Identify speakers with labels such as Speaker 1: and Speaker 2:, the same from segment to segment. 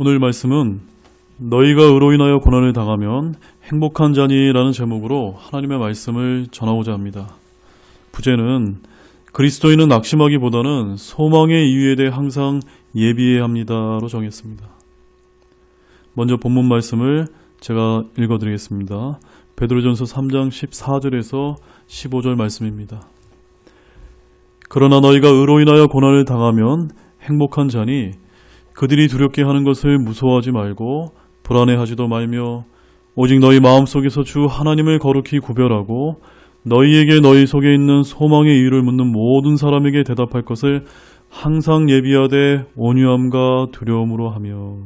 Speaker 1: 오늘 말씀은 너희가 의로 인하여 고난을 당하면 행복한 자니라는 제목으로 하나님의 말씀을 전하고자 합니다. 부제는 그리스도인은 낙심하기보다는 소망의 이유에 대해 항상 예비해야 합니다로 정했습니다. 먼저 본문 말씀을 제가 읽어드리겠습니다. 베드로전서 3장 14절에서 15절 말씀입니다. 그러나 너희가 의로 인하여 고난을 당하면 행복한 자니 그들이 두렵게 하는 것을 무서워하지 말고 불안해하지도 말며 오직 너희 마음속에서 주 하나님을 거룩히 구별하고 너희에게 너희 속에 있는 소망의 이유를 묻는 모든 사람에게 대답할 것을 항상 예비하되 온유함과 두려움으로 하며.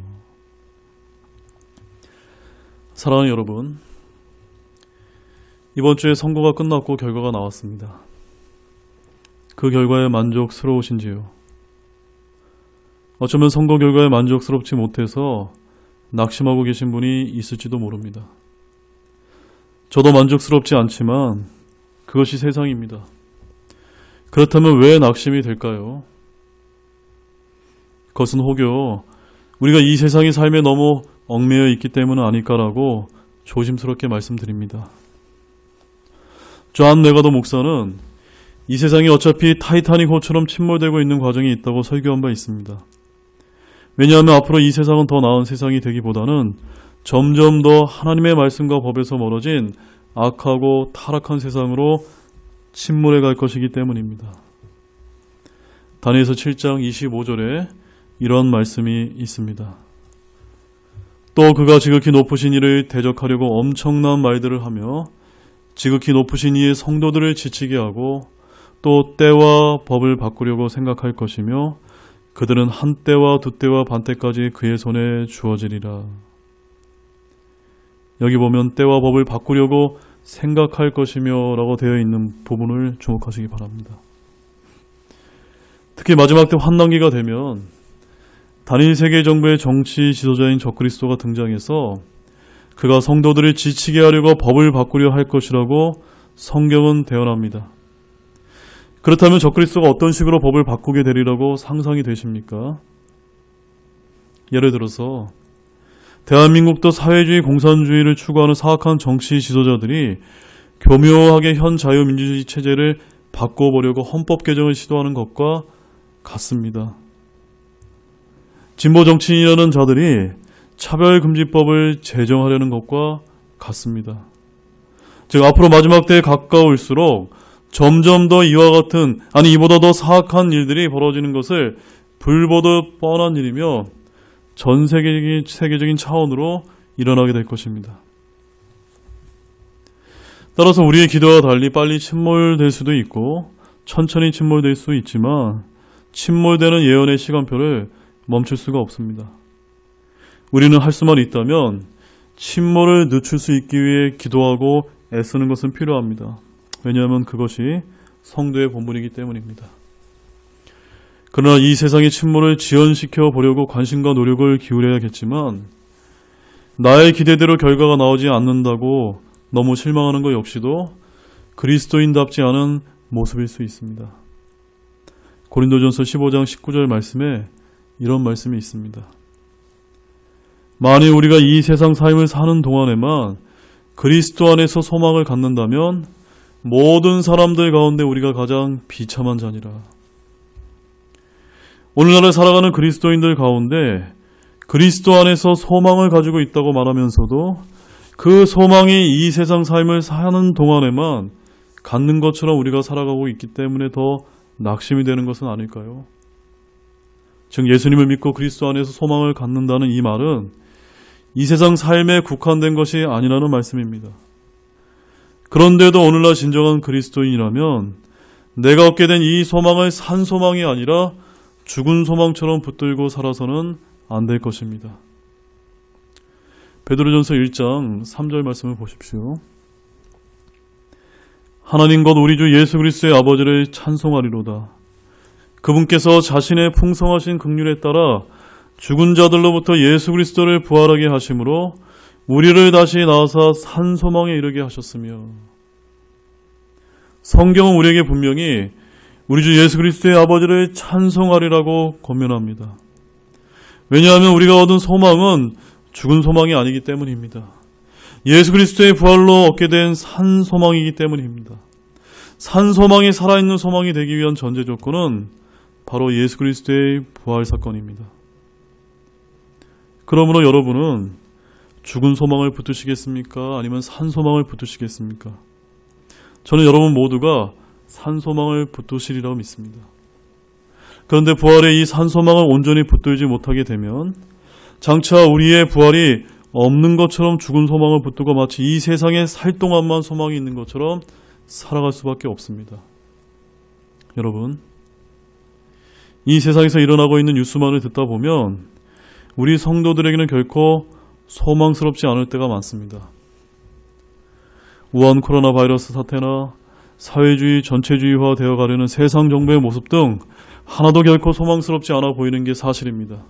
Speaker 1: 사랑하는 여러분, 이번 주에 선거가 끝났고 결과가 나왔습니다. 그 결과에 만족스러우신지요? 어쩌면 선거 결과에 만족스럽지 못해서 낙심하고 계신 분이 있을지도 모릅니다. 저도 만족스럽지 않지만 그것이 세상입니다. 그렇다면 왜 낙심이 될까요? 그것은 혹여 우리가 이 세상의 삶에 너무 얽매여 있기 때문은 아닐까라고 조심스럽게 말씀드립니다. 존 레가도 목사는 이 세상이 어차피 타이타닉호처럼 침몰되고 있는 과정이 있다고 설교한 바 있습니다. 왜냐하면 앞으로 이 세상은 더 나은 세상이 되기보다는 점점 더 하나님의 말씀과 법에서 멀어진 악하고 타락한 세상으로 침몰해 갈 것이기 때문입니다. 다니엘서 7장 25절에 이런 말씀이 있습니다. 또 그가 지극히 높으신 이를 대적하려고 엄청난 말들을 하며 지극히 높으신 이의 성도들을 지치게 하고 또 때와 법을 바꾸려고 생각할 것이며 그들은 한 때와 두 때와 반 때까지 그의 손에 주어지리라. 여기 보면 때와 법을 바꾸려고 생각할 것이며 라고 되어 있는 부분을 주목하시기 바랍니다. 특히 마지막 때 환난기가 되면 단일 세계 정부의 정치 지도자인 적그리스도가 등장해서 그가 성도들을 지치게 하려고 법을 바꾸려 할 것이라고 성경은 대언합니다. 그렇다면 적그리스도가 어떤 식으로 법을 바꾸게 되리라고 상상이 되십니까? 예를 들어서 대한민국도 사회주의 공산주의를 추구하는 사악한 정치 지도자들이 교묘하게 현 자유민주주의 체제를 바꿔보려고 헌법 개정을 시도하는 것과 같습니다. 진보 정치인이라는 자들이 차별금지법을 제정하려는 것과 같습니다. 즉 앞으로 마지막 때에 가까울수록 점점 더 이와 같은 이보다 더 사악한 일들이 벌어지는 것을 불보듯 뻔한 일이며 전 세계적인 차원으로 일어나게 될 것입니다. 따라서 우리의 기도와 달리 빨리 침몰될 수도 있고 천천히 침몰될 수 있지만 침몰되는 예언의 시간표를 멈출 수가 없습니다. 우리는 할 수만 있다면 침몰을 늦출 수 있기 위해 기도하고 애쓰는 것은 필요합니다. 왜냐하면 그것이 성도의 본분이기 때문입니다. 그러나 이 세상의 침몰을 지연시켜 보려고 관심과 노력을 기울여야겠지만 나의 기대대로 결과가 나오지 않는다고 너무 실망하는 것 역시도 그리스도인답지 않은 모습일 수 있습니다. 고린도전서 15장 19절 말씀에 이런 말씀이 있습니다. 만일 우리가 이 세상 삶을 사는 동안에만 그리스도 안에서 소망을 갖는다면 모든 사람들 가운데 우리가 가장 비참한 자니라. 오늘날에 살아가는 그리스도인들 가운데 그리스도 안에서 소망을 가지고 있다고 말하면서도 그 소망이 이 세상 삶을 사는 동안에만 갖는 것처럼 우리가 살아가고 있기 때문에 더 낙심이 되는 것은 아닐까요? 즉 예수님을 믿고 그리스도 안에서 소망을 갖는다는 이 말은 이 세상 삶에 국한된 것이 아니라는 말씀입니다. 그런데도 오늘날 진정한 그리스도인이라면 내가 얻게 된 이 소망을 산 소망이 아니라 죽은 소망처럼 붙들고 살아서는 안 될 것입니다. 베드로전서 1장 3절 말씀을 보십시오. 하나님 곧 우리 주 예수 그리스도의 아버지를 찬송하리로다. 그분께서 자신의 풍성하신 긍휼에 따라 죽은 자들로부터 예수 그리스도를 부활하게 하심으로 우리를 다시 낳아사 산 소망에 이르게 하셨으며. 성경은 우리에게 분명히 우리 주 예수 그리스도의 아버지를 찬송하리라고 권면합니다. 왜냐하면 우리가 얻은 소망은 죽은 소망이 아니기 때문입니다. 예수 그리스도의 부활로 얻게 된 산 소망이기 때문입니다. 산 소망이 살아있는 소망이 되기 위한 전제 조건은 바로 예수 그리스도의 부활 사건입니다. 그러므로 여러분은 죽은 소망을 붙드시겠습니까? 아니면 산 소망을 붙드시겠습니까? 저는 여러분 모두가 산 소망을 붙드시리라고 믿습니다. 그런데 부활의 이 산 소망을 온전히 붙들지 못하게 되면 장차 우리의 부활이 없는 것처럼 죽은 소망을 붙들고 마치 이 세상에 살 동안만 소망이 있는 것처럼 살아갈 수밖에 없습니다. 여러분, 이 세상에서 일어나고 있는 뉴스만을 듣다 보면 우리 성도들에게는 결코 소망스럽지 않을 때가 많습니다. 우한 코로나 바이러스 사태나 사회주의 전체주의화 되어가려는 세상 정부의 모습 등 하나도 결코 소망스럽지 않아 보이는 게 사실입니다.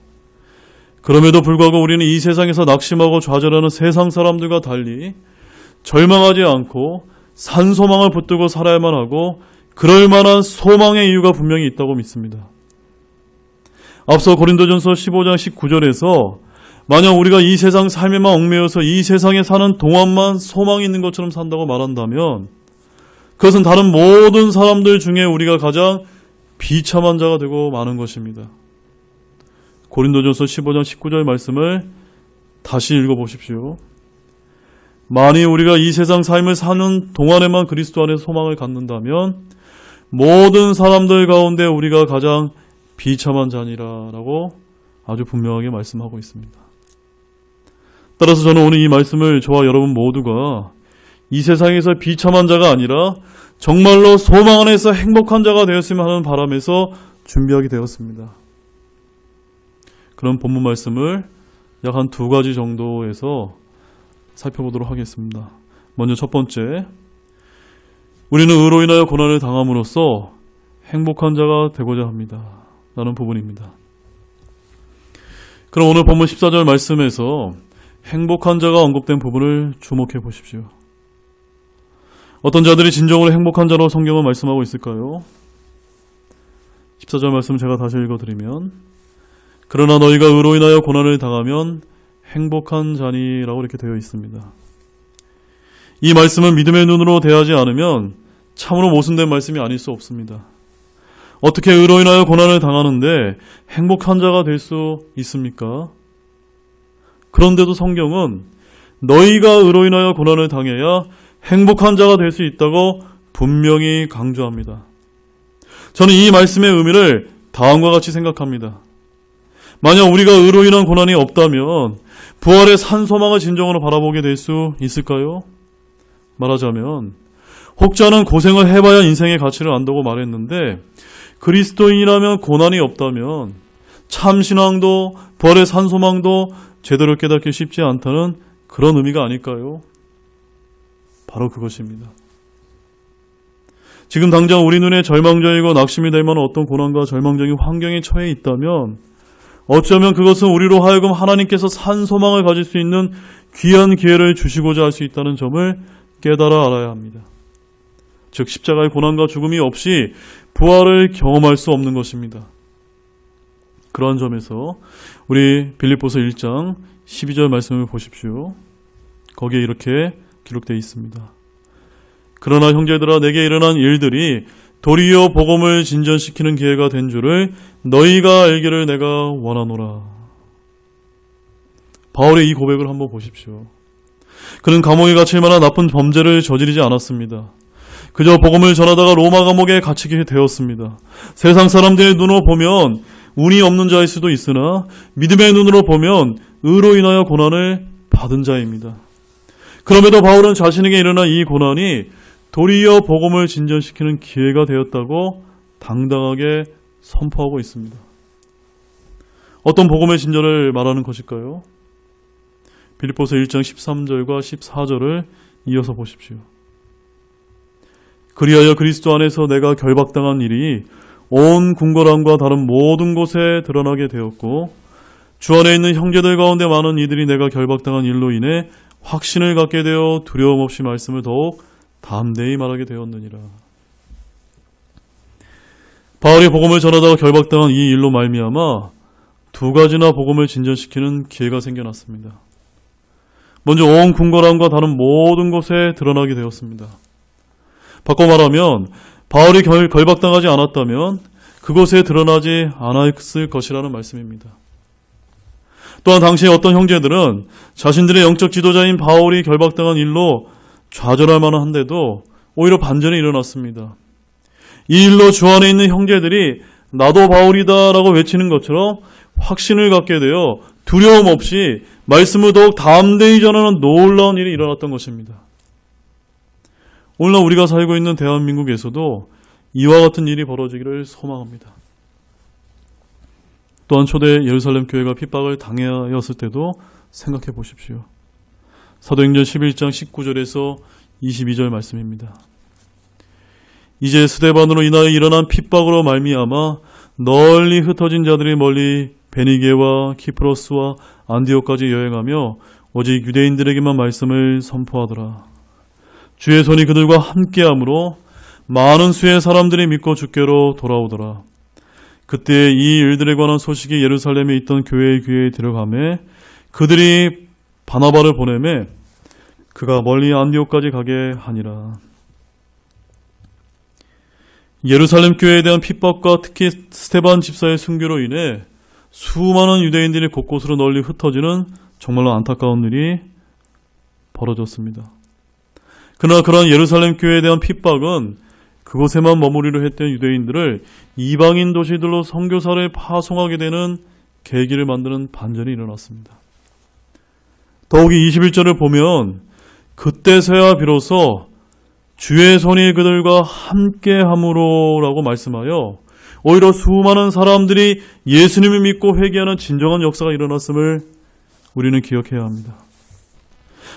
Speaker 1: 그럼에도 불구하고 우리는 이 세상에서 낙심하고 좌절하는 세상 사람들과 달리 절망하지 않고 산 소망을 붙들고 살아야만 하고 그럴 만한 소망의 이유가 분명히 있다고 믿습니다. 앞서 고린도전서 15장 19절에서 만약 우리가 이 세상 삶에만 얽매여서 이 세상에 사는 동안만 소망이 있는 것처럼 산다고 말한다면 그것은 다른 모든 사람들 중에 우리가 가장 비참한 자가 되고 마는 것입니다. 고린도전서 15장 19절 말씀을 다시 읽어보십시오. 만일 우리가 이 세상 삶을 사는 동안에만 그리스도 안에 소망을 갖는다면 모든 사람들 가운데 우리가 가장 비참한 자니라라고 아주 분명하게 말씀하고 있습니다. 따라서 저는 오늘 이 말씀을 저와 여러분 모두가 이 세상에서 비참한 자가 아니라 정말로 소망 안에서 행복한 자가 되었으면 하는 바람에서 준비하게 되었습니다. 그런 본문 말씀을 약 한 2가지 정도에서 살펴보도록 하겠습니다. 먼저 첫 번째, 우리는 의로 인하여 고난을 당함으로써 행복한 자가 되고자 합니다. 라는 부분입니다. 그럼 오늘 본문 14절 말씀에서 행복한 자가 언급된 부분을 주목해 보십시오. 어떤 자들이 진정으로 행복한 자로 성경은 말씀하고 있을까요? 14절 말씀 제가 다시 읽어드리면 그러나 너희가 의로 인하여 고난을 당하면 행복한 자니라고 이렇게 되어 있습니다. 이 말씀은 믿음의 눈으로 대하지 않으면 참으로 모순된 말씀이 아닐 수 없습니다. 어떻게 의로 인하여 고난을 당하는데 행복한 자가 될 수 있습니까? 그런데도 성경은 너희가 의로 인하여 고난을 당해야 행복한 자가 될 수 있다고 분명히 강조합니다. 저는 이 말씀의 의미를 다음과 같이 생각합니다. 만약 우리가 의로 인한 고난이 없다면 부활의 산 소망을 진정으로 바라보게 될 수 있을까요? 말하자면 혹자는 고생을 해봐야 인생의 가치를 안다고 말했는데 그리스도인이라면 고난이 없다면 참 신앙도 부활의 산 소망도 제대로 깨닫기 쉽지 않다는 그런 의미가 아닐까요? 바로 그것입니다. 지금 당장 우리 눈에 절망적이고 낙심이 될 만한 어떤 고난과 절망적인 환경에 처해 있다면 어쩌면 그것은 우리로 하여금 하나님께서 산 소망을 가질 수 있는 귀한 기회를 주시고자 할 수 있다는 점을 깨달아 알아야 합니다. 즉 십자가의 고난과 죽음이 없이 부활을 경험할 수 없는 것입니다. 그러한 점에서 우리 빌립보서 1장 12절 말씀을 보십시오. 거기에 이렇게 기록되어 있습니다. 그러나 형제들아 내게 일어난 일들이 도리어 복음을 진전시키는 기회가 된 줄을 너희가 알기를 내가 원하노라. 바울의 이 고백을 한번 보십시오. 그는 감옥에 갇힐 만한 나쁜 범죄를 저지르지 않았습니다. 그저 복음을 전하다가 로마 감옥에 갇히게 되었습니다. 세상 사람들의 눈으로 보면 운이 없는 자일 수도 있으나 믿음의 눈으로 보면 의로 인하여 고난을 받은 자입니다. 그럼에도 바울은 자신에게 일어난 이 고난이 도리어 복음을 진전시키는 기회가 되었다고 당당하게 선포하고 있습니다. 어떤 복음의 진전을 말하는 것일까요? 빌립보서 1장 13절과 14절을 이어서 보십시오. 그리하여 그리스도 안에서 내가 결박당한 일이 온 궁궐함과 다른 모든 곳에 드러나게 되었고 주 안에 있는 형제들 가운데 많은 이들이 내가 결박당한 일로 인해 확신을 갖게 되어 두려움 없이 말씀을 더욱 담대히 말하게 되었느니라. 바울이 복음을 전하다가 결박당한 이 일로 말미암아 두 가지나 복음을 진전시키는 기회가 생겨났습니다. 먼저 온 궁궐함과 다른 모든 곳에 드러나게 되었습니다. 바꿔 말하면 바울이 결박당하지 않았다면 그곳에 드러나지 않았을 것이라는 말씀입니다. 또한 당시에 어떤 형제들은 자신들의 영적 지도자인 바울이 결박당한 일로 좌절할 만한데도 오히려 반전이 일어났습니다. 이 일로 주 안에 있는 형제들이 나도 바울이다라고 외치는 것처럼 확신을 갖게 되어 두려움 없이 말씀을 더욱 담대히 전하는 놀라운 일이 일어났던 것입니다. 오늘날 우리가 살고 있는 대한민국에서도 이와 같은 일이 벌어지기를 소망합니다. 또한 초대 예루살렘 교회가 핍박을 당하였을 때도 생각해 보십시오. 사도행전 11장 19절에서 22절 말씀입니다. 이제 스데반으로 인하여 일어난 핍박으로 말미암아 널리 흩어진 자들이 멀리 베니게와 키프로스와 안디옥까지 여행하며 오직 유대인들에게만 말씀을 선포하더라. 주의 손이 그들과 함께함으로 많은 수의 사람들이 믿고 주께로 돌아오더라. 그때 이 일들에 관한 소식이 예루살렘에 있던 교회의 귀에 들어가매 그들이 바나바를 보내매 그가 멀리 안디옥까지 가게 하니라. 예루살렘 교회에 대한 핍박과 특히 스데반 집사의 순교로 인해 수많은 유대인들이 곳곳으로 널리 흩어지는 정말로 안타까운 일이 벌어졌습니다. 그러나 그러한 예루살렘 교회에 대한 핍박은 그곳에만 머무리려 했던 유대인들을 이방인 도시들로 선교사를 파송하게 되는 계기를 만드는 반전이 일어났습니다. 더욱이 21절을 보면 그때서야 비로소 주의 손이 그들과 함께함으로라고 말씀하여 오히려 수많은 사람들이 예수님을 믿고 회개하는 진정한 역사가 일어났음을 우리는 기억해야 합니다.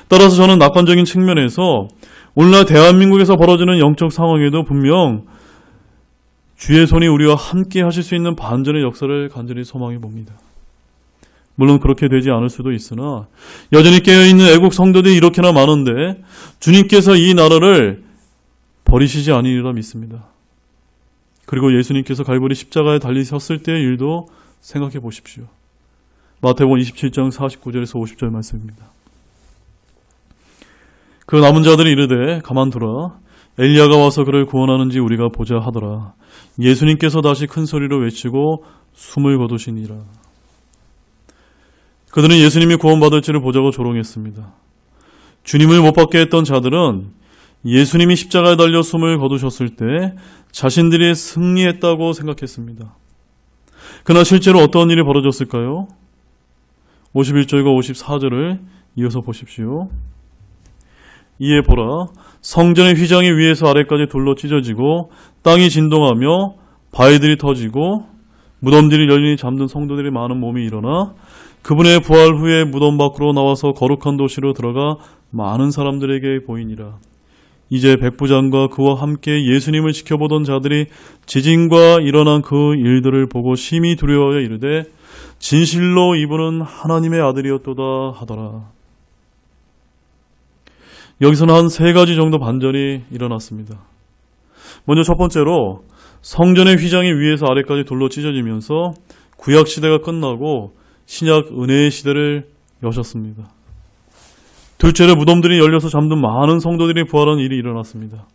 Speaker 1: 따라서 저는 낙관적인 측면에서 오늘날 대한민국에서 벌어지는 영적 상황에도 분명 주의 손이 우리와 함께 하실 수 있는 반전의 역사를 간절히 소망해 봅니다. 물론 그렇게 되지 않을 수도 있으나 여전히 깨어있는 애국 성도들이 이렇게나 많은데 주님께서 이 나라를 버리시지 아니리라 믿습니다. 그리고 예수님께서 갈보리 십자가에 달리셨을 때의 일도 생각해 보십시오. 마태복음 27장 49절에서 50절 말씀입니다. 그 남은 자들이 이르되 가만두라. 엘리야가 와서 그를 구원하는지 우리가 보자 하더라. 예수님께서 다시 큰 소리로 외치고 숨을 거두시니라. 그들은 예수님이 구원받을지를 보자고 조롱했습니다. 주님을 못 받게 했던 자들은 예수님이 십자가에 달려 숨을 거두셨을 때 자신들이 승리했다고 생각했습니다. 그러나 실제로 어떤 일이 벌어졌을까요? 51절과 54절을 이어서 보십시오. 이에 보라, 성전의 휘장이 위에서 아래까지 둘러 찢어지고 땅이 진동하며 바위들이 터지고 무덤들이 열리니 잠든 성도들이 많은 몸이 일어나 그분의 부활 후에 무덤 밖으로 나와서 거룩한 도시로 들어가 많은 사람들에게 보이니라. 이제 백부장과 그와 함께 예수님을 지켜보던 자들이 지진과 일어난 그 일들을 보고 심히 두려워하여 이르되 진실로 이분은 하나님의 아들이었도다 하더라. 여기서는 한 세 가지 정도 반전이 일어났습니다. 먼저 첫 번째로 성전의 휘장이 위에서 아래까지 둘러 찢어지면서 구약 시대가 끝나고 신약 은혜의 시대를 여셨습니다. 둘째로 무덤들이 열려서 잠든 많은 성도들이 부활한 일이 일어났습니다.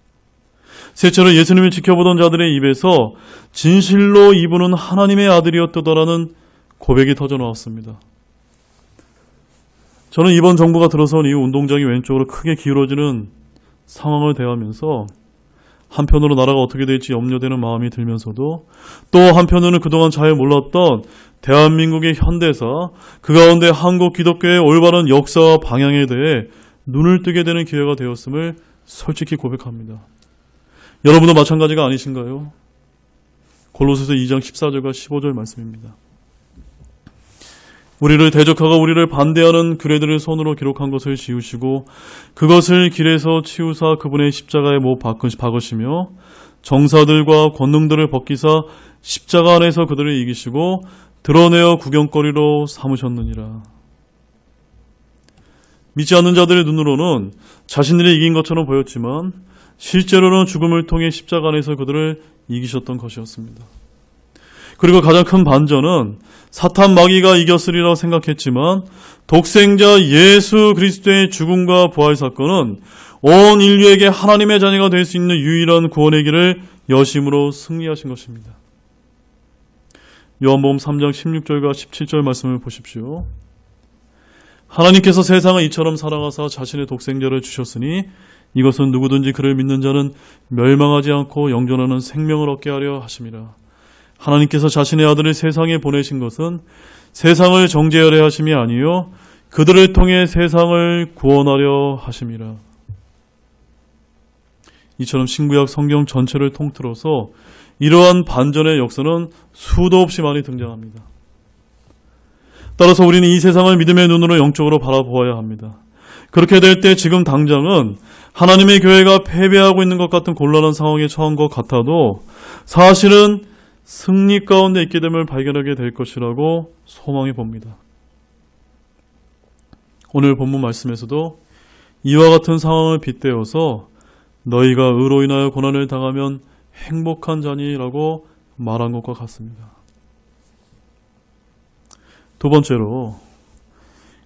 Speaker 1: 셋째로 예수님을 지켜보던 자들의 입에서 진실로 이분은 하나님의 아들이었다라는 고백이 터져나왔습니다. 저는 이번 정부가 들어선 이후 운동장이 왼쪽으로 크게 기울어지는 상황을 대하면서 한편으로 나라가 어떻게 될지 염려되는 마음이 들면서도 또 한편으로는 그동안 잘 몰랐던 대한민국의 현대사, 그 가운데 한국 기독교의 올바른 역사와 방향에 대해 눈을 뜨게 되는 기회가 되었음을 솔직히 고백합니다. 여러분도 마찬가지가 아니신가요? 골로새서 2장 14절과 15절 말씀입니다. 우리를 대적하고 우리를 반대하는 규례들을 손으로 기록한 것을 지우시고 그것을 길에서 치우사 그분의 십자가에 못 박으시며 정사들과 권능들을 벗기사 십자가 안에서 그들을 이기시고 드러내어 구경거리로 삼으셨느니라. 믿지 않는 자들의 눈으로는 자신들이 이긴 것처럼 보였지만 실제로는 죽음을 통해 십자가 안에서 그들을 이기셨던 것이었습니다. 그리고 가장 큰 반전은 사탄 마귀가 이겼으리라고 생각했지만 독생자 예수 그리스도의 죽음과 부활 사건은 온 인류에게 하나님의 자녀가 될 수 있는 유일한 구원의 길을 여심으로 승리하신 것입니다. 요한복음 3장 16절과 17절 말씀을 보십시오. 하나님께서 세상을 이처럼 사랑하사 자신의 독생자를 주셨으니 이것은 누구든지 그를 믿는 자는 멸망하지 않고 영존하는 생명을 얻게 하려 하심이라. 하나님께서 자신의 아들을 세상에 보내신 것은 세상을 정죄하려 하심이 아니요 그들을 통해 세상을 구원하려 하심이라. 이처럼 신구약 성경 전체를 통틀어서 이러한 반전의 역사는 수도 없이 많이 등장합니다. 따라서 우리는 이 세상을 믿음의 눈으로 영적으로 바라보아야 합니다. 그렇게 될 때 지금 당장은 하나님의 교회가 패배하고 있는 것 같은 곤란한 상황에 처한 것 같아도 사실은 승리 가운데 있게 됨을 발견하게 될 것이라고 소망해 봅니다. 오늘 본문 말씀에서도 이와 같은 상황을 빗대어서 너희가 의로 인하여 고난을 당하면 행복한 자니라고 말한 것과 같습니다. 두 번째로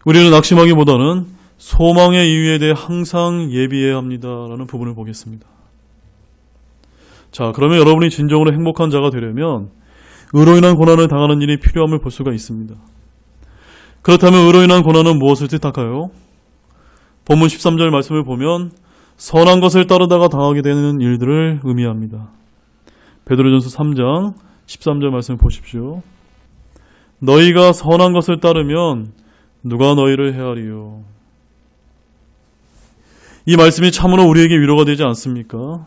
Speaker 1: 우리는 낙심하기보다는 소망의 이유에 대해 항상 예비해야 합니다라는 부분을 보겠습니다. 자, 그러면 여러분이 진정으로 행복한 자가 되려면 의로 인한 고난을 당하는 일이 필요함을 볼 수가 있습니다. 그렇다면 의로 인한 고난은 무엇을 뜻할까요? 본문 13절 말씀을 보면 선한 것을 따르다가 당하게 되는 일들을 의미합니다. 베드로전서 3장 13절 말씀을 보십시오. 너희가 선한 것을 따르면 누가 너희를 해하리요. 이 말씀이 참으로 우리에게 위로가 되지 않습니까?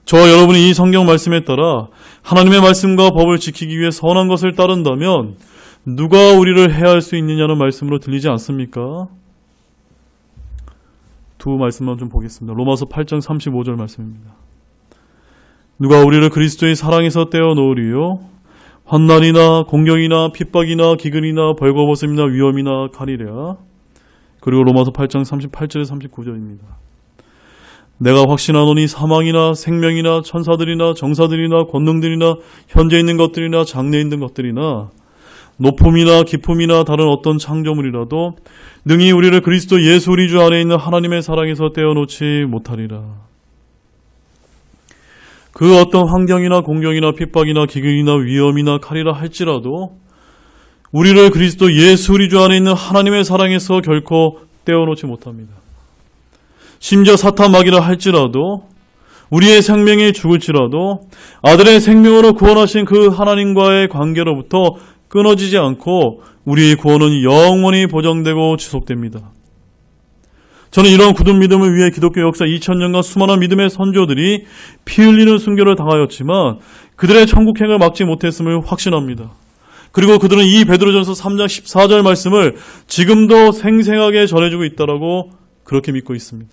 Speaker 1: 저와 여러분이 이 성경 말씀에 따라 하나님의 말씀과 법을 지키기 위해 선한 것을 따른다면 누가 우리를 해할 수 있느냐는 말씀으로 들리지 않습니까? 두 말씀만 좀 보겠습니다. 로마서 8장 35절 말씀입니다. 누가 우리를 그리스도의 사랑에서 떼어놓으리요? 환난이나 공경이나 핍박이나 기근이나 벌거벗음이나 위험이나 칼이랴. 그리고 로마서 8장 38절에 39절입니다. 내가 확신하노니 사망이나 생명이나 천사들이나 정사들이나 권능들이나 현재 있는 것들이나 장래 있는 것들이나 높음이나 깊음이나 다른 어떤 창조물이라도 능히 우리를 그리스도 예수 우리 주 안에 있는 하나님의 사랑에서 떼어놓지 못하리라. 그 어떤 환경이나 공경이나 핍박이나 기근이나 위험이나 칼이라 할지라도 우리를 그리스도 예수 우리 주 안에 있는 하나님의 사랑에서 결코 떼어놓지 못합니다. 심지어 사탄 마귀라 할지라도 우리의 생명이 죽을지라도 아들의 생명으로 구원하신 그 하나님과의 관계로부터 끊어지지 않고 우리의 구원은 영원히 보장되고 지속됩니다. 저는 이러한 굳은 믿음을 위해 기독교 역사 2000년간 수많은 믿음의 선조들이 피 흘리는 순교를 당하였지만 그들의 천국행을 막지 못했음을 확신합니다. 그리고 그들은 이 베드로전서 3장 14절 말씀을 지금도 생생하게 전해주고 있다라고 그렇게 믿고 있습니다.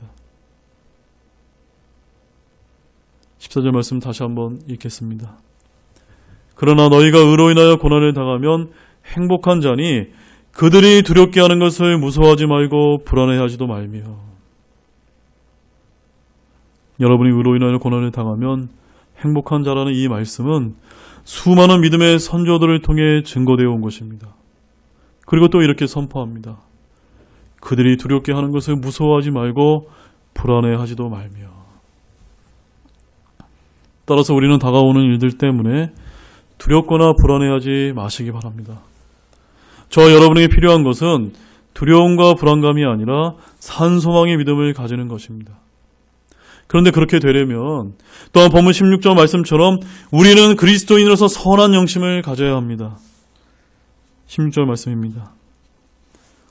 Speaker 1: 14절 말씀 다시 한번 읽겠습니다. 그러나 너희가 의로 인하여 고난을 당하면 행복한 자니 그들이 두렵게 하는 것을 무서워하지 말고 불안해하지도 말며. 여러분이 의로 인하여 고난을 당하면 행복한 자라는 이 말씀은 수많은 믿음의 선조들을 통해 증거되어 온 것입니다. 그리고 또 이렇게 선포합니다. 그들이 두렵게 하는 것을 무서워하지 말고 불안해하지도 말며. 따라서 우리는 다가오는 일들 때문에 두렵거나 불안해하지 마시기 바랍니다. 저와 여러분에게 필요한 것은 두려움과 불안감이 아니라 산소망의 믿음을 가지는 것입니다. 그런데 그렇게 되려면 또한 본문 16절 말씀처럼 우리는 그리스도인으로서 선한 영심을 가져야 합니다. 16절 말씀입니다.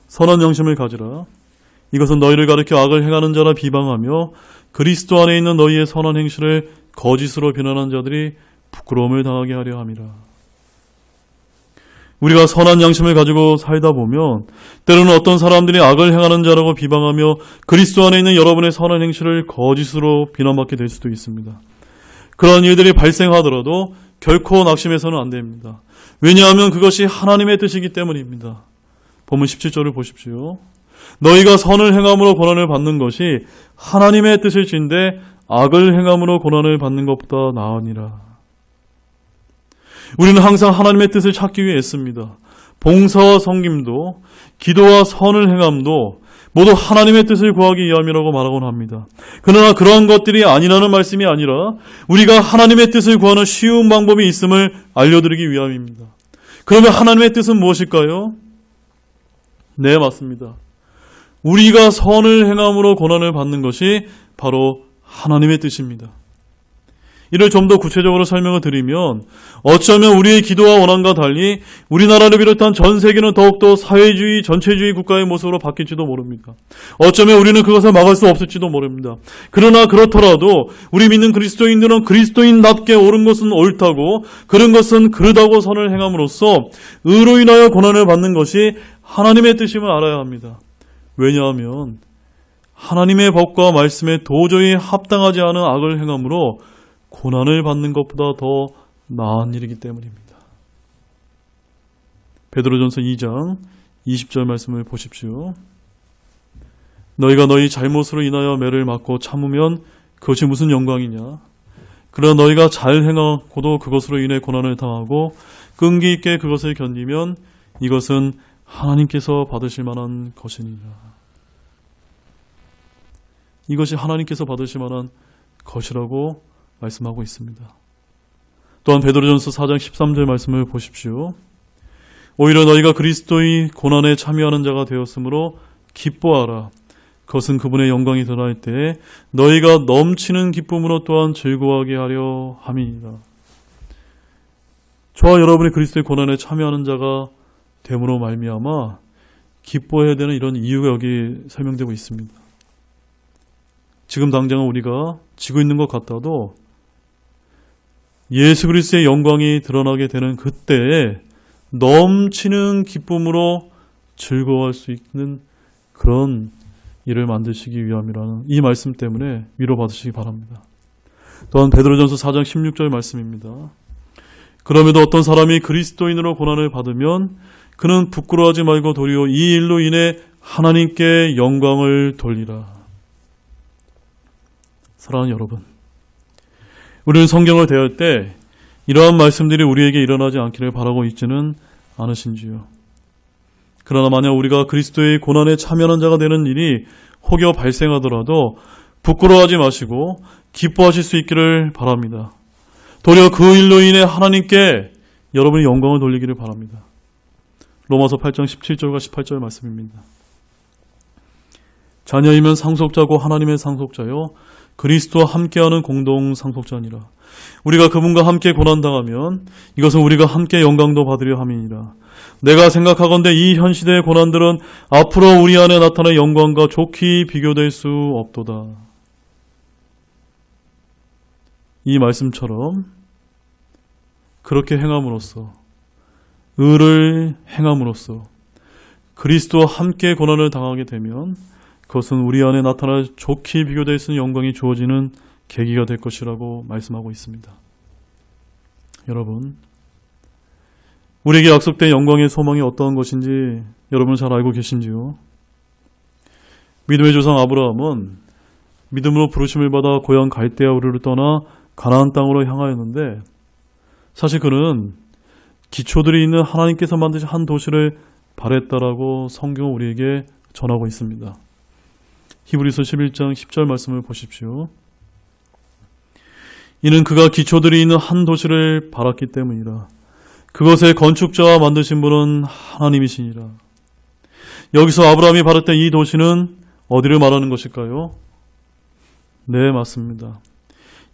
Speaker 1: 선한 영심을 가지라. 이것은 너희를 가리켜 악을 행하는 자라 비방하며 그리스도 안에 있는 너희의 선한 행실을 거짓으로 비난한 자들이 부끄러움을 당하게 하려 함이라. 우리가 선한 양심을 가지고 살다 보면 때로는 어떤 사람들이 악을 행하는 자라고 비방하며 그리스도 안에 있는 여러분의 선한 행실을 거짓으로 비난받게 될 수도 있습니다. 그런 일들이 발생하더라도 결코 낙심해서는 안 됩니다. 왜냐하면 그것이 하나님의 뜻이기 때문입니다. 본문 17절을 보십시오. 너희가 선을 행함으로 고난을 받는 것이 하나님의 뜻일진데 악을 행함으로 고난을 받는 것보다 나으니라. 우리는 항상 하나님의 뜻을 찾기 위해 애씁니다. 봉사와 섬김도, 기도와 선을 행함도 모두 하나님의 뜻을 구하기 위함이라고 말하곤 합니다. 그러나 그러한 것들이 아니라는 말씀이 아니라 우리가 하나님의 뜻을 구하는 쉬운 방법이 있음을 알려드리기 위함입니다. 그러면 하나님의 뜻은 무엇일까요? 네, 맞습니다. 우리가 선을 행함으로 고난을 받는 것이 바로 하나님의 뜻입니다. 이를 좀 더 구체적으로 설명을 드리면 어쩌면 우리의 기도와 원함과 달리 우리나라를 비롯한 전 세계는 더욱더 사회주의, 전체주의 국가의 모습으로 바뀔지도 모릅니다. 어쩌면 우리는 그것을 막을 수 없을지도 모릅니다. 그러나 그렇더라도 우리 믿는 그리스도인들은 그리스도인답게 옳은 것은 옳다고 그른 것은 그르다고 선을 행함으로써 의로 인하여 고난을 받는 것이 하나님의 뜻임을 알아야 합니다. 왜냐하면 하나님의 법과 말씀에 도저히 합당하지 않은 악을 행함으로 고난을 받는 것보다 더 나은 일이기 때문입니다. 베드로전서 2장 20절 말씀을 보십시오. 너희가 너희 잘못으로 인하여 매를 맞고 참으면 그것이 무슨 영광이냐? 그러나 너희가 잘 행하고도 그것으로 인해 고난을 당하고 끈기 있게 그것을 견디면 이것은 하나님께서 받으실 만한 것이니라. 이것이 하나님께서 받으실 만한 것이라고 말씀하고 있습니다. 또한 베드로전서 4장 13절 말씀을 보십시오. 오히려 너희가 그리스도의 고난에 참여하는 자가 되었으므로 기뻐하라. 그것은 그분의 영광이 드러날 때에 너희가 넘치는 기쁨으로 또한 즐거워하게 하려 함이니라. 저와 여러분이 그리스도의 고난에 참여하는 자가 됨으로 말미암아 기뻐해야 되는 이런 이유가 여기 설명되고 있습니다. 지금 당장은 우리가 지고 있는 것 같아도 예수 그리스도의 영광이 드러나게 되는 그때에 넘치는 기쁨으로 즐거워할 수 있는 그런 일을 만드시기 위함이라는 이 말씀 때문에 위로받으시기 바랍니다. 또한 베드로전서 4장 16절 말씀입니다. 그럼에도 어떤 사람이 그리스도인으로 고난을 받으면 그는 부끄러워하지 말고 도리어 이 일로 인해 하나님께 영광을 돌리라. 사랑하는 여러분, 우리는 성경을 대할 때 이러한 말씀들이 우리에게 일어나지 않기를 바라고 있지는 않으신지요. 그러나 만약 우리가 그리스도의 고난에 참여하는 자가 되는 일이 혹여 발생하더라도 부끄러워하지 마시고 기뻐하실 수 있기를 바랍니다. 도리어 그 일로 인해 하나님께 여러분이 영광을 돌리기를 바랍니다. 로마서 8장 17절과 18절 말씀입니다. 자녀이면 상속자고 하나님의 상속자요 그리스도와 함께하는 공동 상속자니라. 우리가 그분과 함께 고난당하면 이것은 우리가 함께 영광도 받으려 함이니라. 내가 생각하건대 이 현 시대의 고난들은 앞으로 우리 안에 나타날 영광과 좋게 비교될 수 없도다. 이 말씀처럼 그렇게 행함으로써 의를 행함으로써 그리스도와 함께 고난을 당하게 되면 그것은 우리 안에 나타날 좋게 비교될 수 있는 영광이 주어지는 계기가 될 것이라고 말씀하고 있습니다. 여러분, 우리에게 약속된 영광의 소망이 어떠한 것인지 여러분 잘 알고 계신지요? 믿음의 조상 아브라함은 믿음으로 부르심을 받아 고향 갈대아 우르를 떠나 가나안 땅으로 향하였는데 사실 그는 기초들이 있는 하나님께서 만드신 한 도시를 바랬다라고 성경은 우리에게 전하고 있습니다. 히브리서 11장 10절 말씀을 보십시오. 이는 그가 기초들이 있는 한 도시를 바랐기 때문이라. 그것의 건축자와 만드신 분은 하나님이시니라. 여기서 아브라함이 바랐던 이 도시는 어디를 말하는 것일까요? 네, 맞습니다.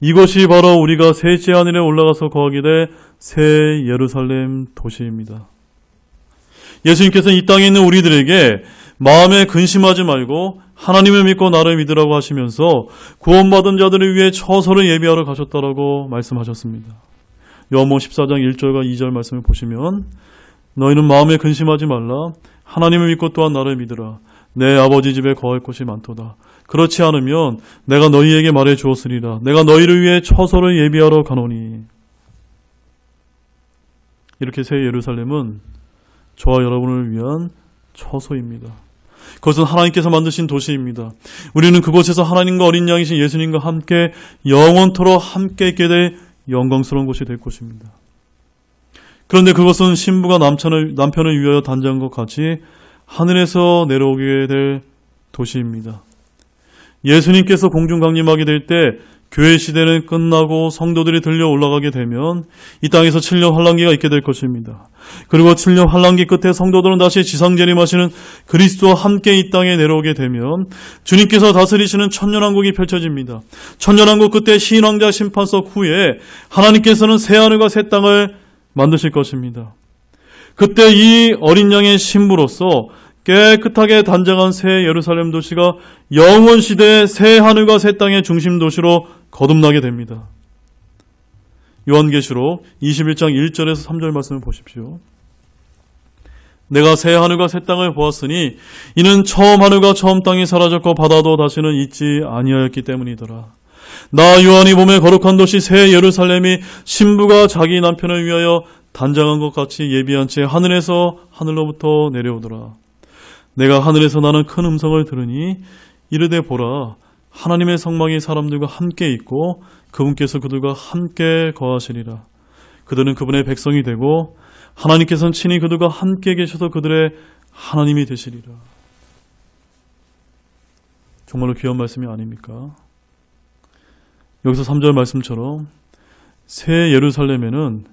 Speaker 1: 이것이 바로 우리가 셋째 하늘에 올라가서 거하게 될 새 예루살렘 도시입니다. 예수님께서는 이 땅에 있는 우리들에게 마음에 근심하지 말고 하나님을 믿고 나를 믿으라고 하시면서 구원받은 자들을 위해 처소를 예비하러 가셨다라고 말씀하셨습니다. 요한복음 14장 1절과 2절 말씀을 보시면 너희는 마음에 근심하지 말라. 하나님을 믿고 또한 나를 믿으라. 내 아버지 집에 거할 곳이 많도다. 그렇지 않으면 내가 너희에게 말해 주었으리라. 내가 너희를 위해 처소를 예비하러 가노니. 이렇게 새 예루살렘은 저와 여러분을 위한 처소입니다. 그것은 하나님께서 만드신 도시입니다. 우리는 그곳에서 하나님과 어린 양이신 예수님과 함께 영원토록 함께 있게 될 영광스러운 곳이 될 것입니다. 그런데 그것은 신부가 남편을 위하여 단장한 것 같이 하늘에서 내려오게 될 도시입니다. 예수님께서 공중 강림하게 될 때 교회 시대는 끝나고 성도들이 들려 올라가게 되면 이 땅에서 7년 환란기가 있게 될 것입니다. 그리고 7년 환란기 끝에 성도들은 다시 지상 재림하시는 그리스도와 함께 이 땅에 내려오게 되면 주님께서 다스리시는 천년왕국이 펼쳐집니다. 천년왕국 끝에 신왕자 심판석 후에 하나님께서는 새 하늘과 새 땅을 만드실 것입니다. 그때 이 어린 양의 신부로서 깨끗하게 단장한 새 예루살렘 도시가 영원 시대의 새 하늘과 새 땅의 중심 도시로 거듭나게 됩니다. 요한계시록 21장 1절에서 3절 말씀을 보십시오. 내가 새 하늘과 새 땅을 보았으니 이는 처음 하늘과 처음 땅이 사라졌고 바다도 다시는 있지 아니하였기 때문이더라. 나 요한이 봄에 거룩한 도시 새 예루살렘이 신부가 자기 남편을 위하여 단장한 것 같이 예비한 채 하늘에서 하늘로부터 내려오더라. 내가 하늘에서 나는 큰 음성을 들으니 이르되 보라, 하나님의 성막이 사람들과 함께 있고 그분께서 그들과 함께 거하시리라. 그들은 그분의 백성이 되고 하나님께서는 친히 그들과 함께 계셔서 그들의 하나님이 되시리라. 정말로 귀한 말씀이 아닙니까? 여기서 3절 말씀처럼 새 예루살렘에는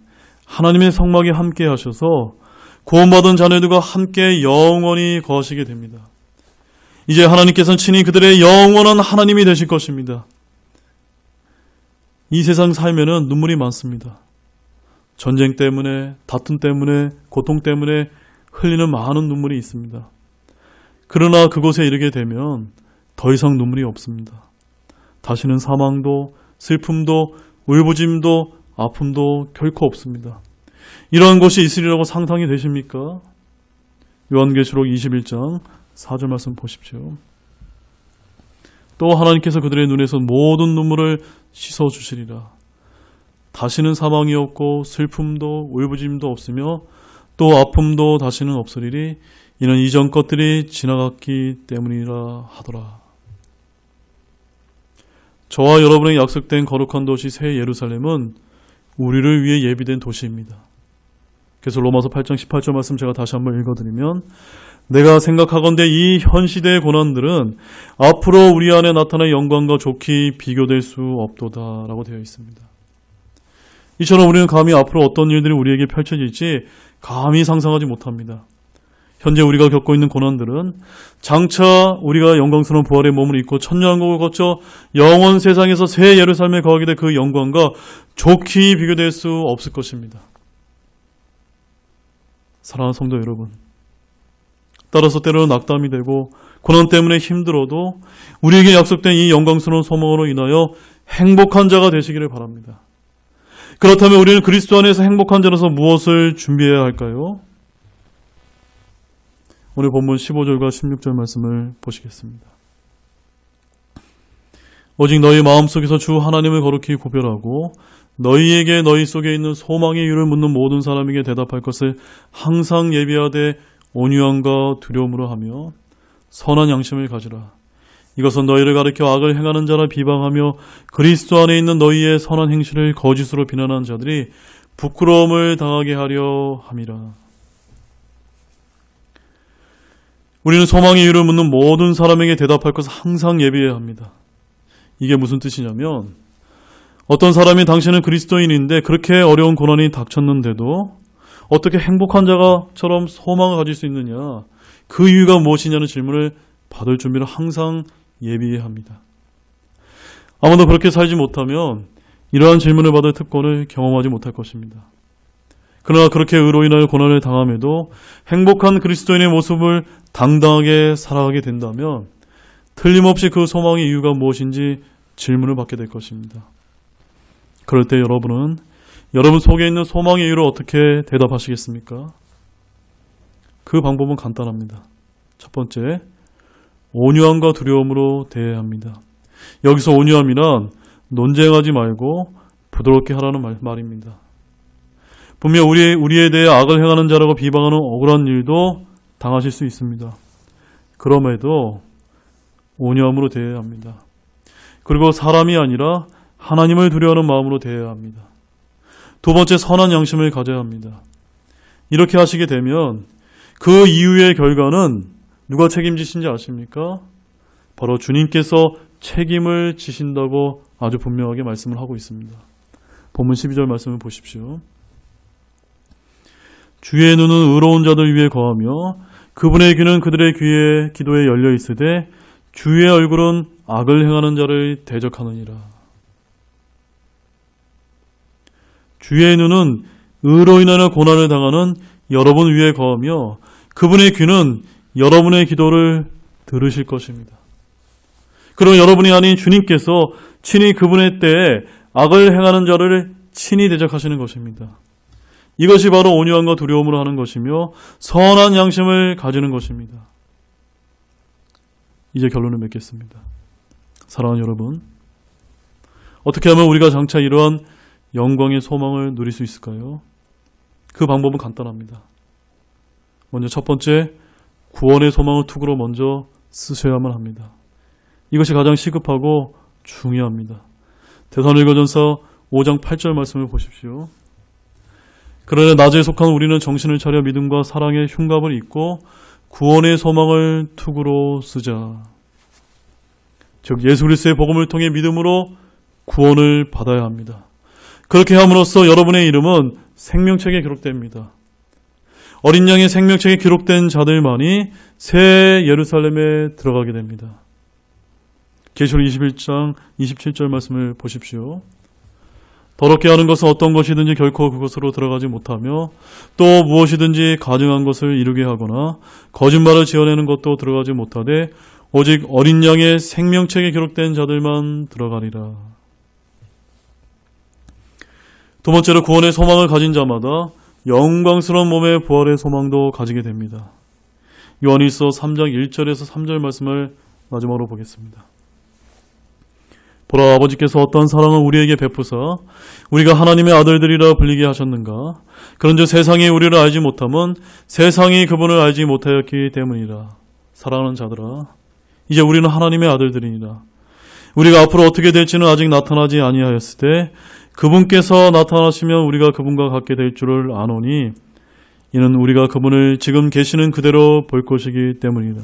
Speaker 1: 하나님의 성막이 함께 하셔서 구원받은 자녀들과 함께 영원히 거하시게 됩니다. 이제 하나님께서는 친히 그들의 영원한 하나님이 되실 것입니다. 이 세상 살면은 눈물이 많습니다. 전쟁 때문에, 다툼 때문에, 고통 때문에 흘리는 많은 눈물이 있습니다. 그러나 그곳에 이르게 되면 더 이상 눈물이 없습니다. 다시는 사망도, 슬픔도, 울부짖음도, 아픔도 결코 없습니다. 이러한 것이 있으리라고 상상이 되십니까? 요한계시록 21장 4절 말씀 보십시오. 또 하나님께서 그들의 눈에서 모든 눈물을 씻어주시리라. 다시는 사망이 없고 슬픔도 울부짖음도 없으며 또 아픔도 다시는 없으리니 이는 이전 것들이 지나갔기 때문이라 하더라. 저와 여러분의 약속된 거룩한 도시 새 예루살렘은 우리를 위해 예비된 도시입니다. 그래서 로마서 8장 18절 말씀 제가 다시 한번 읽어드리면 내가 생각하건대 이 현 시대의 고난들은 앞으로 우리 안에 나타날 영광과 좋게 비교될 수 없도다 라고 되어 있습니다. 이처럼 우리는 감히 앞으로 어떤 일들이 우리에게 펼쳐질지 감히 상상하지 못합니다. 현재 우리가 겪고 있는 고난들은 장차 우리가 영광스러운 부활의 몸을 입고 천년왕국을 거쳐 영원 세상에서 새 예루살렘에 거하게 될 그 영광과 좋게 비교될 수 없을 것입니다. 사랑하는 성도 여러분, 따라서 때로는 낙담이 되고 고난 때문에 힘들어도 우리에게 약속된 이 영광스러운 소망으로 인하여 행복한 자가 되시기를 바랍니다. 그렇다면 우리는 그리스도 안에서 행복한 자로서 무엇을 준비해야 할까요? 오늘 본문 15절과 16절 말씀을 보시겠습니다. 오직 너희 마음속에서 주 하나님을 거룩히 구별하고 너희에게 너희 속에 있는 소망의 이유를 묻는 모든 사람에게 대답할 것을 항상 예비하되 온유함과 두려움으로 하며 선한 양심을 가지라. 이것은 너희를 가리켜 악을 행하는 자라 비방하며 그리스도 안에 있는 너희의 선한 행실을 거짓으로 비난하는 자들이 부끄러움을 당하게 하려 함이라. 우리는 소망의 이유를 묻는 모든 사람에게 대답할 것을 항상 예비해야 합니다. 이게 무슨 뜻이냐면 어떤 사람이 당신은 그리스도인인데 그렇게 어려운 고난이 닥쳤는데도 어떻게 행복한 자가처럼 소망을 가질 수 있느냐, 그 이유가 무엇이냐는 질문을 받을 준비를 항상 예비해야 합니다. 아무도 그렇게 살지 못하면 이러한 질문을 받을 특권을 경험하지 못할 것입니다. 그러나 그렇게 의로 인하여 고난을 당함에도 행복한 그리스도인의 모습을 당당하게 살아가게 된다면 틀림없이 그 소망의 이유가 무엇인지 질문을 받게 될 것입니다. 그럴 때 여러분은 여러분 속에 있는 소망의 이유를 어떻게 대답하시겠습니까? 그 방법은 간단합니다. 첫 번째, 온유함과 두려움으로 대해야 합니다. 여기서 온유함이란 논쟁하지 말고 부드럽게 하라는 말입니다. 분명 우리에 대해 악을 행하는 자라고 비방하는 억울한 일도 당하실 수 있습니다. 그럼에도 온유함으로 대해야 합니다. 그리고 사람이 아니라 하나님을 두려워하는 마음으로 대해야 합니다. 두 번째, 선한 양심을 가져야 합니다. 이렇게 하시게 되면 그 이후의 결과는 누가 책임지신지 아십니까? 바로 주님께서 책임을 지신다고 아주 분명하게 말씀을 하고 있습니다. 본문 12절 말씀을 보십시오. 주의 눈은 의로운 자들 위에 거하며 그분의 귀는 그들의 귀에 기도에 열려 있으되 주의 얼굴은 악을 행하는 자를 대적하느니라. 주의 눈은 의로 인하여 고난을 당하는 여러분 위에 거하며 그분의 귀는 여러분의 기도를 들으실 것입니다. 그럼 여러분이 아닌 주님께서 친히 그분의 때에 악을 행하는 자를 친히 대적하시는 것입니다. 이것이 바로 온유함과 두려움으로 하는 것이며 선한 양심을 가지는 것입니다. 이제 결론을 맺겠습니다. 사랑하는 여러분, 어떻게 하면 우리가 장차 이러한 영광의 소망을 누릴 수 있을까요? 그 방법은 간단합니다. 먼저 첫 번째, 구원의 소망을 투구로 먼저 쓰셔야만 합니다. 이것이 가장 시급하고 중요합니다. 데살로니가전서 5장 8절 말씀을 보십시오. 그러나 낮에 속한 우리는 정신을 차려 믿음과 사랑의 흉갑을 입고 구원의 소망을 투구로 쓰자. 즉 예수 그리스도의 복음을 통해 믿음으로 구원을 받아야 합니다. 그렇게 함으로써 여러분의 이름은 생명책에 기록됩니다. 어린 양의 생명책에 기록된 자들만이 새 예루살렘에 들어가게 됩니다. 계시록 21장 27절 말씀을 보십시오. 더럽게 하는 것은 어떤 것이든지 결코 그것으로 들어가지 못하며 또 무엇이든지 가증한 것을 이루게 하거나 거짓말을 지어내는 것도 들어가지 못하되 오직 어린 양의 생명책에 기록된 자들만 들어가리라. 두 번째로 구원의 소망을 가진 자마다 영광스러운 몸의 부활의 소망도 가지게 됩니다. 요한일서 3장 1절에서 3절 말씀을 마지막으로 보겠습니다. 보라, 아버지께서 어떠한 사랑을 우리에게 베푸사 우리가 하나님의 아들들이라 불리게 하셨는가? 그런즉 세상이 우리를 알지 못함은 세상이 그분을 알지 못하였기 때문이라. 사랑하는 자들아, 이제 우리는 하나님의 아들들이니라. 우리가 앞으로 어떻게 될지는 아직 나타나지 아니하였을 때 그분께서 나타나시면 우리가 그분과 같게 될 줄을 아노니 이는 우리가 그분을 지금 계시는 그대로 볼 것이기 때문이다.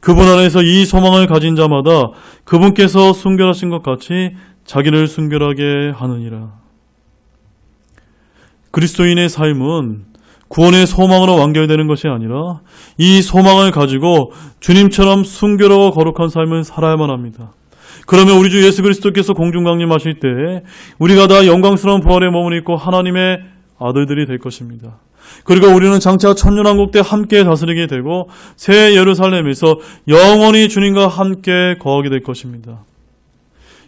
Speaker 1: 그분 안에서 이 소망을 가진 자마다 그분께서 순결하신 것 같이 자기를 순결하게 하느니라. 그리스도인의 삶은 구원의 소망으로 완결되는 것이 아니라 이 소망을 가지고 주님처럼 순결하고 거룩한 삶을 살아야만 합니다. 그러면 우리 주 예수 그리스도께서 공중강림하실 때 우리가 다 영광스러운 부활의 몸을 입고 하나님의 아들들이 될 것입니다. 그리고 우리는 장차 천년왕국 때 함께 다스리게 되고 새 예루살렘에서 영원히 주님과 함께 거하게 될 것입니다.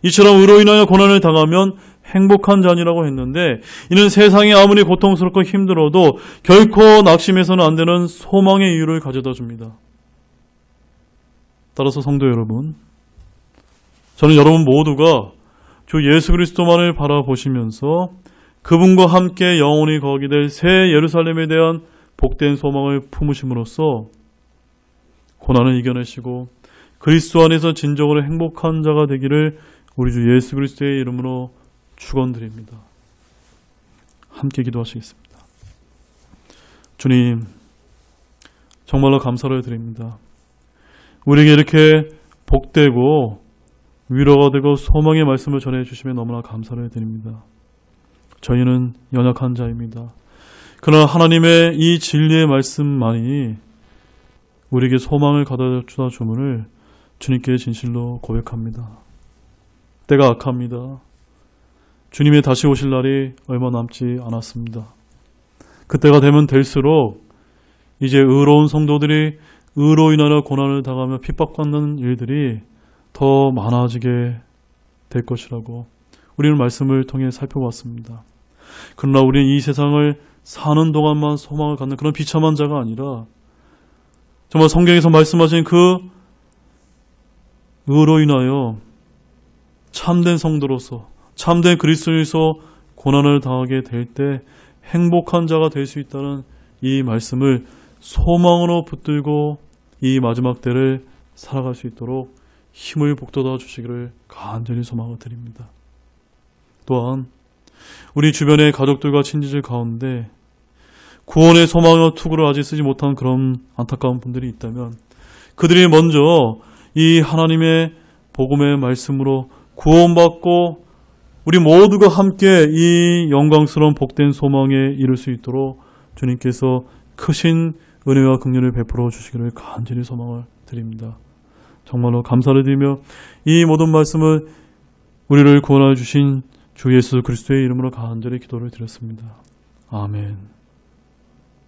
Speaker 1: 이처럼 의로 인하여 고난을 당하면 행복한 자니라고 했는데 이는 세상이 아무리 고통스럽고 힘들어도 결코 낙심해서는 안 되는 소망의 이유를 가져다 줍니다. 따라서 성도 여러분, 저는 여러분 모두가 주 예수 그리스도만을 바라보시면서 그분과 함께 영원히 거하게 될 새 예루살렘에 대한 복된 소망을 품으심으로써 고난을 이겨내시고 그리스도 안에서 진정으로 행복한 자가 되기를 우리 주 예수 그리스도의 이름으로 축원드립니다. 함께 기도하시겠습니다. 주님, 정말로 감사를 드립니다. 우리에게 이렇게 복되고 위로가 되고 소망의 말씀을 전해주시면 너무나 감사를 드립니다. 저희는 연약한 자입니다. 그러나 하나님의 이 진리의 말씀만이 우리에게 소망을 가져다 주문을 주님께 진실로 고백합니다. 때가 악합니다. 주님의 다시 오실 날이 얼마 남지 않았습니다. 그때가 되면 될수록 이제 의로운 성도들이 의로 인하여 고난을 당하며 핍박받는 일들이 더 많아지게 될 것이라고 우리는 말씀을 통해 살펴봤습니다. 그러나 우리는 이 세상을 사는 동안만 소망을 갖는 그런 비참한 자가 아니라 정말 성경에서 말씀하신 그 의로 인하여 참된 성도로서 참된 그리스도인으로서 고난을 당하게 될 때 행복한 자가 될 수 있다는 이 말씀을 소망으로 붙들고 이 마지막 때를 살아갈 수 있도록 힘을 북돋아 주시기를 간절히 소망을 드립니다. 또한 우리 주변의 가족들과 친지들 가운데 구원의 소망의 투구를 아직 쓰지 못한 그런 안타까운 분들이 있다면 그들이 먼저 이 하나님의 복음의 말씀으로 구원받고 우리 모두가 함께 이 영광스러운 복된 소망에 이를 수 있도록 주님께서 크신 은혜와 긍휼을 베풀어 주시기를 간절히 소망을 드립니다. 정말로 감사를 드리며 이 모든 말씀을 우리를 구원하여 주신 주 예수 그리스도의 이름으로 간절히 기도를 드렸습니다. 아멘.